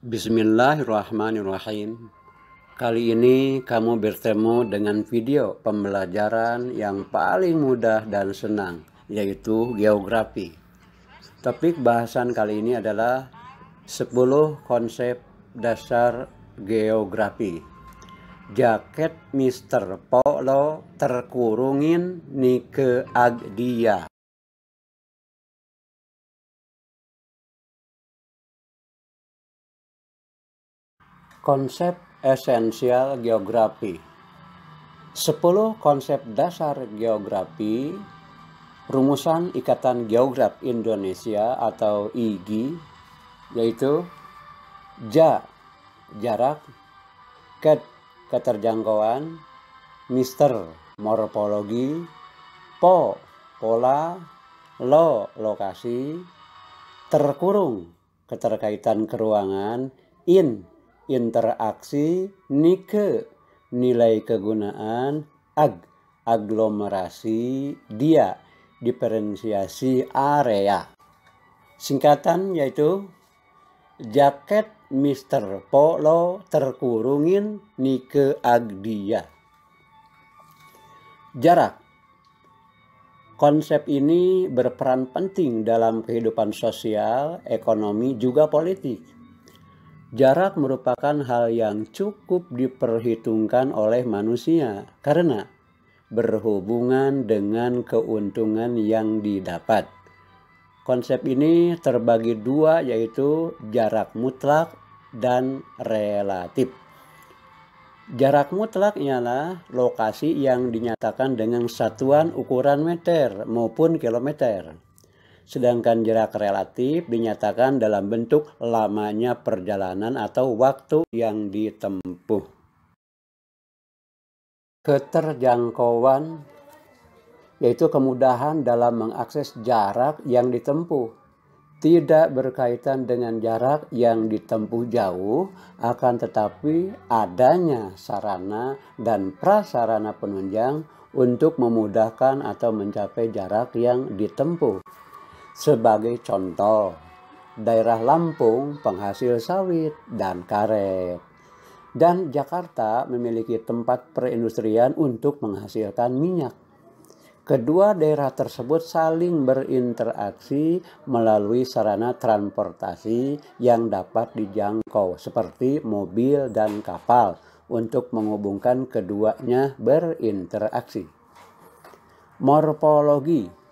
Bismillahirrahmanirrahim. Kali ini kamu bertemu dengan video pembelajaran yang paling mudah dan senang, yaitu geografi. Topik bahasan kali ini adalah 10 konsep dasar geografi. Jaket Mr. Polo terkurungin Nike Agdia. Konsep esensial geografi. 10 konsep dasar geografi, rumusan Ikatan Geograf Indonesia atau IGI, yaitu jarak, keterjangkauan, Mr. morfologi, pola, lokasi, terkurung keterkaitan keruangan, interaksi, Nike nilai kegunaan, aglomerasi, diferensiasi area. Singkatan yaitu jaket Mr. Polo terkurungin Nike Agdia. Jarak. Konsep ini berperan penting dalam kehidupan sosial, ekonomi, juga politik. Jarak merupakan hal yang cukup diperhitungkan oleh manusia karena berhubungan dengan keuntungan yang didapat. Konsep ini terbagi dua, yaitu jarak mutlak dan relatif. Jarak mutlak ialah lokasi yang dinyatakan dengan satuan ukuran meter maupun kilometer. Sedangkan jarak relatif dinyatakan dalam bentuk lamanya perjalanan atau waktu yang ditempuh. Keterjangkauan yaitu kemudahan dalam mengakses jarak yang ditempuh. Tidak berkaitan dengan jarak yang ditempuh jauh, akan tetapi adanya sarana dan prasarana penunjang untuk memudahkan atau mencapai jarak yang ditempuh. Sebagai contoh, daerah Lampung penghasil sawit dan karet, dan Jakarta memiliki tempat perindustrian untuk menghasilkan minyak. Kedua daerah tersebut saling berinteraksi melalui sarana transportasi yang dapat dijangkau seperti mobil dan kapal untuk menghubungkan keduanya berinteraksi. Morfologi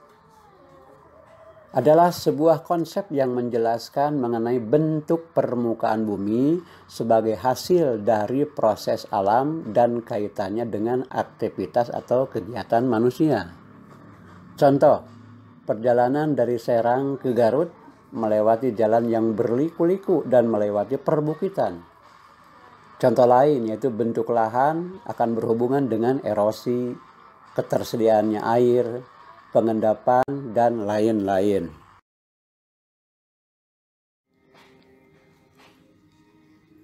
adalah sebuah konsep yang menjelaskan mengenai bentuk permukaan bumi sebagai hasil dari proses alam dan kaitannya dengan aktivitas atau kegiatan manusia. Contoh, perjalanan dari Serang ke Garut melewati jalan yang berliku-liku dan melewati perbukitan. Contoh lain yaitu bentuk lahan akan berhubungan dengan erosi, ketersediaannya air, pengendapan, dan lain-lain.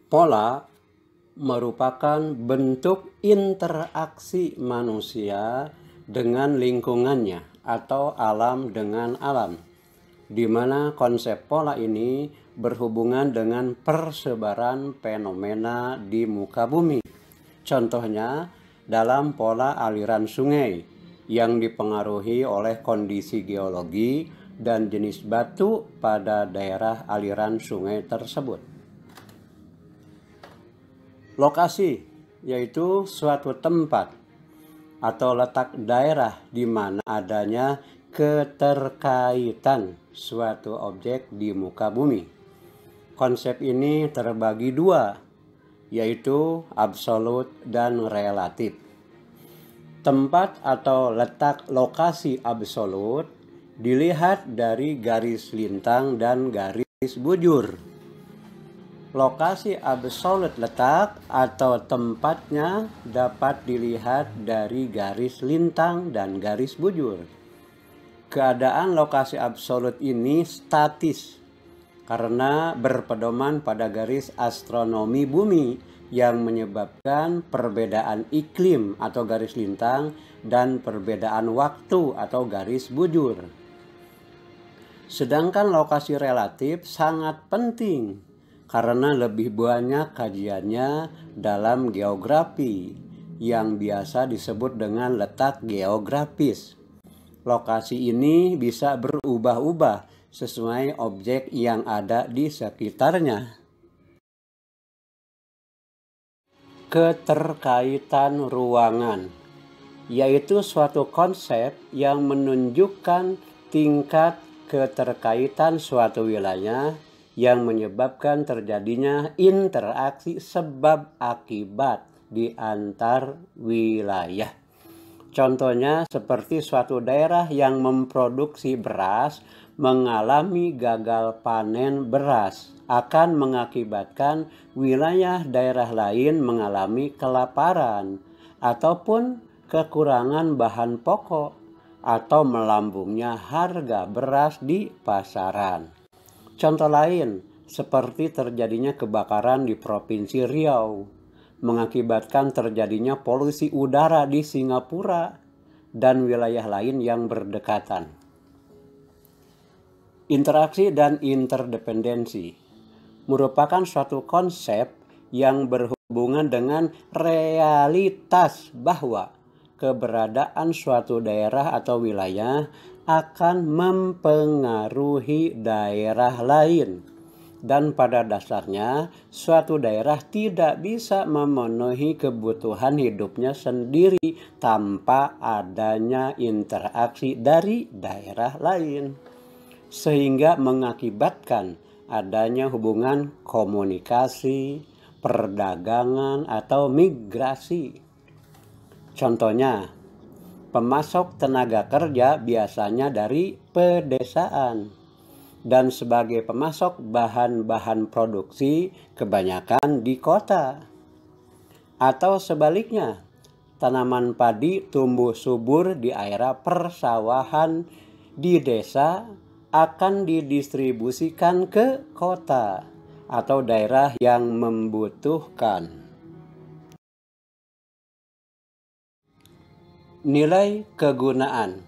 Pola merupakan bentuk interaksi manusia dengan lingkungannya atau alam dengan alam, di mana konsep pola ini berhubungan dengan persebaran fenomena di muka bumi. Contohnya dalam pola aliran sungai yang dipengaruhi oleh kondisi geologi dan jenis batu pada daerah aliran sungai tersebut. Lokasi yaitu suatu tempat atau letak daerah di mana adanya keterkaitan suatu objek di muka bumi. Konsep ini terbagi dua, yaitu absolut dan relatif. Tempat atau letak lokasi absolut dilihat dari garis lintang dan garis bujur. Lokasi absolut letak atau tempatnya dapat dilihat dari garis lintang dan garis bujur. Keadaan lokasi absolut ini statis karena berpedoman pada garis astronomi bumi yang menyebabkan perbedaan iklim atau garis lintang dan perbedaan waktu atau garis bujur. Sedangkan lokasi relatif sangat penting karena lebih banyak kajiannya dalam geografi yang biasa disebut dengan letak geografis. Lokasi ini bisa berubah-ubah sesuai objek yang ada di sekitarnya. Keterkaitan ruangan, yaitu suatu konsep yang menunjukkan tingkat keterkaitan suatu wilayah yang menyebabkan terjadinya interaksi sebab akibat di antar wilayah. Contohnya seperti suatu daerah yang memproduksi beras mengalami gagal panen beras akan mengakibatkan wilayah daerah lain mengalami kelaparan ataupun kekurangan bahan pokok atau melambungnya harga beras di pasaran. Contoh lain seperti terjadinya kebakaran di Provinsi Riau mengakibatkan terjadinya polusi udara di Singapura dan wilayah lain yang berdekatan. Interaksi dan interdependensi merupakan suatu konsep yang berhubungan dengan realitas bahwa keberadaan suatu daerah atau wilayah akan mempengaruhi daerah lain. Dan pada dasarnya, suatu daerah tidak bisa memenuhi kebutuhan hidupnya sendiri tanpa adanya interaksi dari daerah lain, sehingga mengakibatkan adanya hubungan komunikasi, perdagangan, atau migrasi. Contohnya, pemasok tenaga kerja biasanya dari pedesaan, dan sebagai pemasok bahan-bahan produksi kebanyakan di kota. Atau sebaliknya, tanaman padi tumbuh subur di area persawahan di desa akan didistribusikan ke kota atau daerah yang membutuhkan. Nilai kegunaan.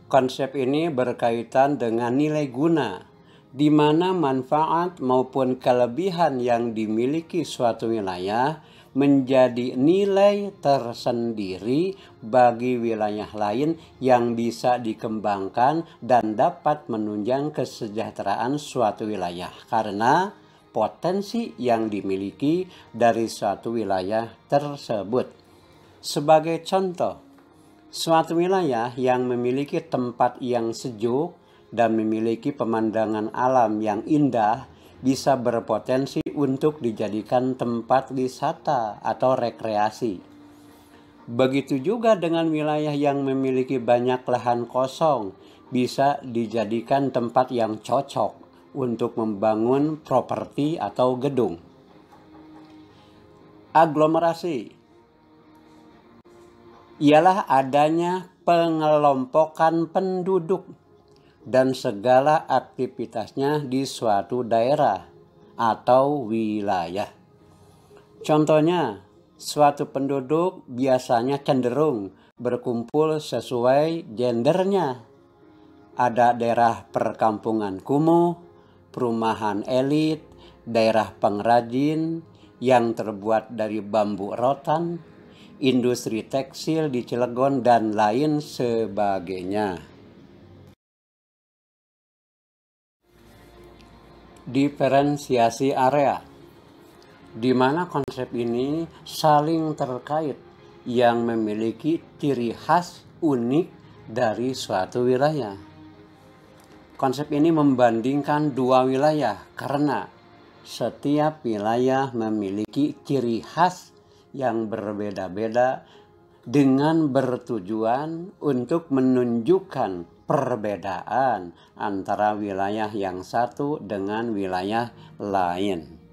Konsep ini berkaitan dengan nilai guna, di mana manfaat maupun kelebihan yang dimiliki suatu wilayah menjadi nilai tersendiri bagi wilayah lain yang bisa dikembangkan dan dapat menunjang kesejahteraan suatu wilayah karena potensi yang dimiliki dari suatu wilayah tersebut. Sebagai contoh, suatu wilayah yang memiliki tempat yang sejuk dan memiliki pemandangan alam yang indah bisa berpotensi untuk dijadikan tempat wisata atau rekreasi. Begitu juga dengan wilayah yang memiliki banyak lahan kosong bisa dijadikan tempat yang cocok untuk membangun properti atau gedung. Aglomerasi ialah adanya pengelompokan penduduk dan segala aktivitasnya di suatu daerah atau wilayah. Contohnya, suatu penduduk biasanya cenderung berkumpul sesuai gendernya. Ada daerah perkampungan kumuh, perumahan elit, daerah pengrajin yang terbuat dari bambu rotan, industri tekstil di Cilegon, dan lain sebagainya. Diferensiasi area, di mana konsep ini saling terkait yang memiliki ciri khas unik dari suatu wilayah. Konsep ini membandingkan dua wilayah karena setiap wilayah memiliki ciri khas yang berbeda-beda dengan bertujuan untuk menunjukkan perbedaan antara wilayah yang satu dengan wilayah lain.